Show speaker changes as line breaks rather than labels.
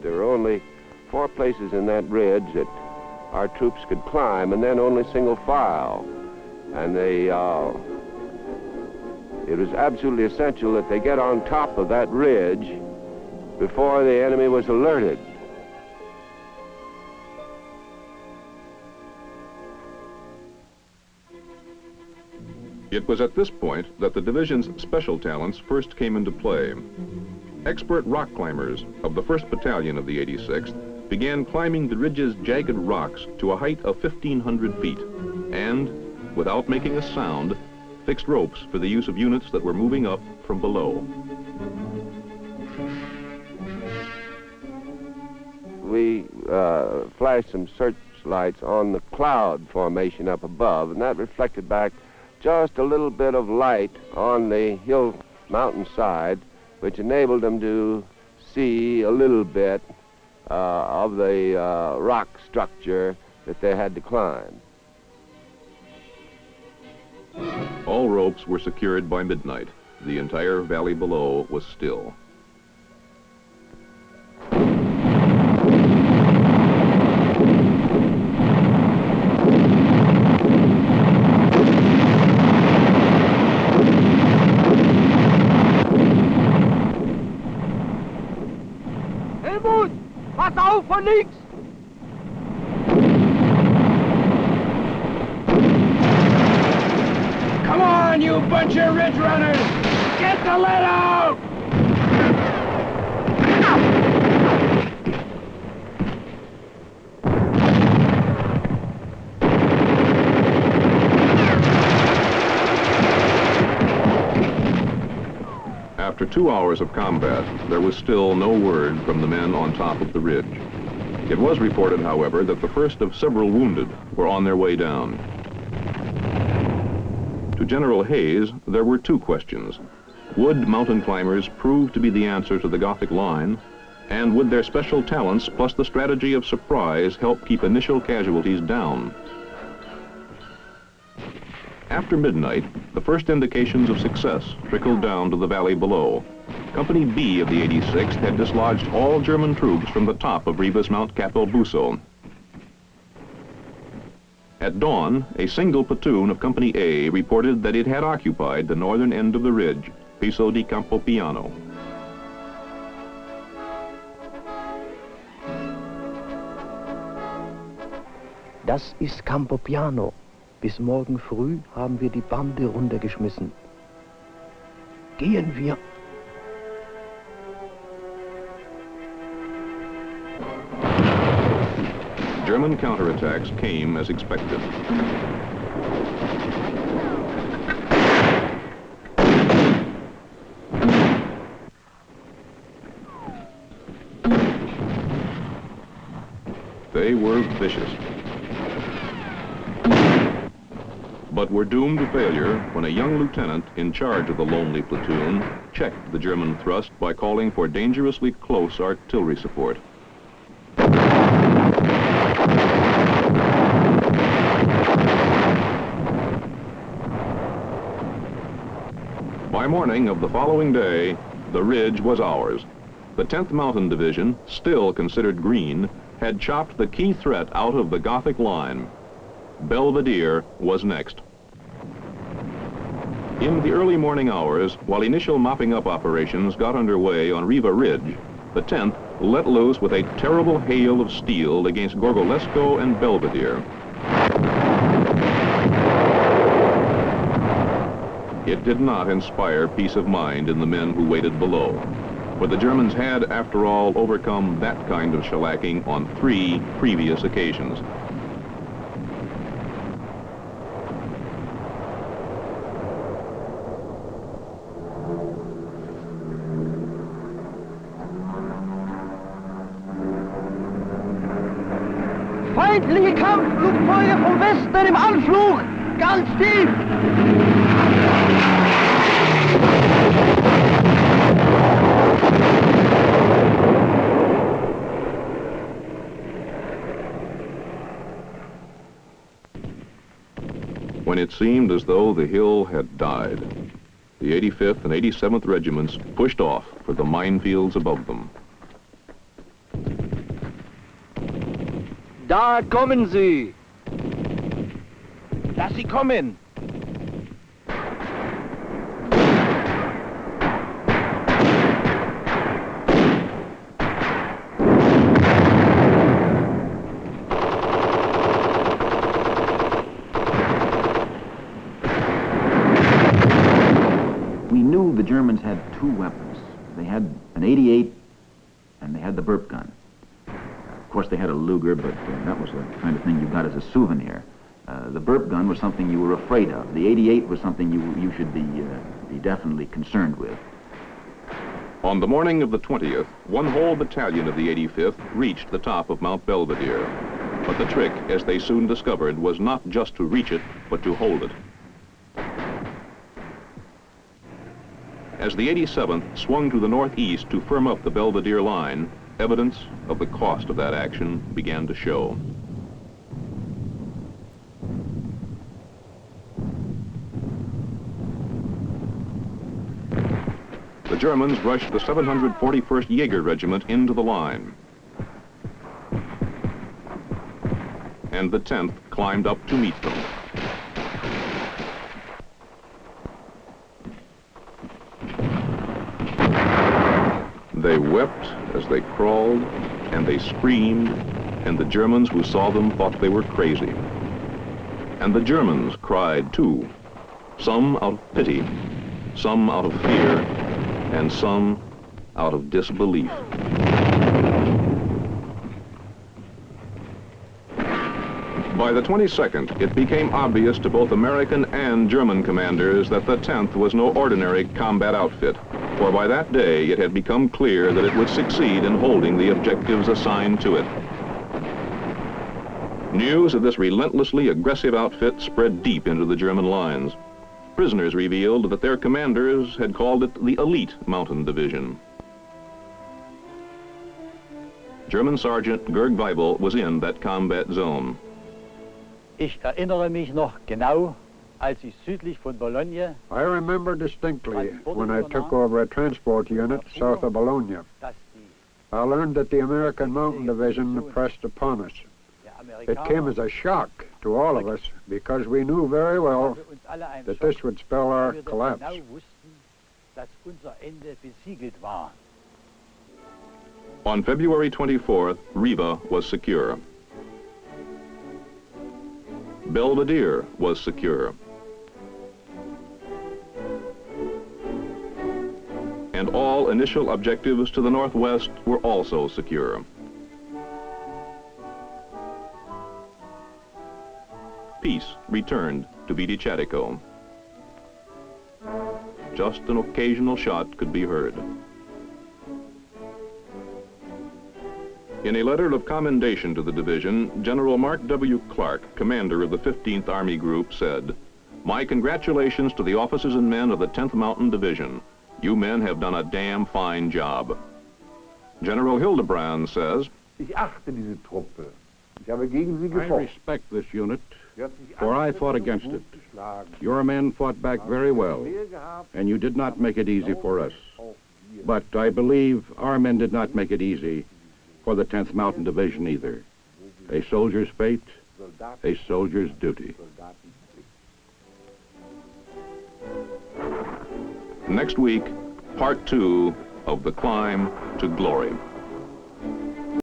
There were only 4 places in that ridge that our troops could climb, and then only single file. And it was absolutely essential that they get on top of that ridge before the enemy was alerted.
It was at this point that the division's special talents first came into play. Expert rock climbers of the 1st Battalion of the 86th began climbing the ridge's jagged rocks to a height of 1,500 feet and, without making a sound, fixed ropes for the use of units that were moving up from below.
We flashed some searchlights on the cloud formation up above, and that reflected back just a little bit of light on the hill mountainside, which enabled them to see a little bit of the rock structure that they had to climb.
All ropes were secured by midnight. The entire valley below was still.
Helmut, pass auf von links! Come on, you bunch of ridge runners! Get the lead out!
After 2 hours of combat, there was still no word from the men on top of the ridge. It was reported, however, that the first of several wounded were on their way down. To General Hayes, there were 2 questions. Would mountain climbers prove to be the answer to the Gothic line? And would their special talents plus the strategy of surprise help keep initial casualties down? After midnight, the first indications of success trickled down to the valley below. Company B of the 86th had dislodged all German troops from the top of Riva's Mount Capelbuso. At dawn, a single platoon of Company A reported that it had occupied the northern end of the ridge, Piso di Campopiano.
Das ist Campopiano. Bis morgen früh haben wir die Bande runtergeschmissen. Gehen wir.
German counterattacks came as expected. They were vicious, but were doomed to failure when a young lieutenant in charge of the lonely platoon checked the German thrust by calling for dangerously close artillery support. By morning of the following day, the ridge was ours. The 10th Mountain Division, still considered green, had chopped the key threat out of the Gothic line. Belvedere was next. In the early morning hours, while initial mopping up operations got underway on Riva Ridge, the 10th let loose with a terrible hail of steel against Gorgolesco and Belvedere. It did not inspire peace of mind in the men who waited below, for the Germans had, after all, overcome that kind of shellacking on 3 previous occasions.
Feindliche Kampfflugzeuge vom Westen im Anflug! Ganz tief!
When it seemed as though the hill had died, the 85th and 87th Regiments pushed off for the minefields above them.
Da kommen sie!
Lass sie kommen!
We knew the Germans had two weapons. They had an 88 and they had the burp gun. Of course, they had a Luger, but that was the kind of thing you got as a souvenir. The burp gun was something you were afraid of. The 88 was something you should be definitely concerned with.
On the morning of the 20th, one whole battalion of the 85th reached the top of Mount Belvedere. But the trick, as they soon discovered, was not just to reach it, but to hold it. As the 87th swung to the northeast to firm up the Belvedere line, evidence of the cost of that action began to show. The Germans rushed the 741st Jeager Regiment into the line. And the 10th climbed up to meet them. They wept as they crawled, and they screamed, and the Germans who saw them thought they were crazy. And the Germans cried too, some out of pity, some out of fear, and some out of disbelief. By the 22nd, it became obvious to both American and German commanders that the 10th was no ordinary combat outfit, for by that day it had become clear that it would succeed in holding the objectives assigned to it. News of this relentlessly aggressive outfit spread deep into the German lines. Prisoners revealed that their commanders had called it the Elite Mountain Division. German Sergeant Gerd Weibel was in that combat zone.
Ich erinnere mich noch genau, als ich südlich von Bologna,
I remember distinctly when I took over a transport unit south of Bologna.
dass
I learned that the American Mountain Division pressed upon us. It came as a shock to all of us because we knew very well that this would spell our collapse.
genau wussten, dass unser Ende besiegelt war.
On February 24th, Riva was secure. Belvedere was secure. And all initial objectives to the northwest were also secure. Peace returned to Vidichatico. Just an occasional shot could be heard. In a letter of commendation to the division, General Mark W. Clark, commander of the 15th Army Group, said, "My congratulations to the officers and men of the 10th Mountain Division. You men have done a damn fine job." General Hildebrand says,
Ich achte diese Truppe. Ich habe gegen sie
I
gefochten.
respect this unit, for I fought against it. Your men fought back very well, and you did not make it easy for us. But I believe our men did not make it easy for the 10th Mountain Division either. A soldier's fate, a soldier's duty.
next week, part 2 of the climb to glory.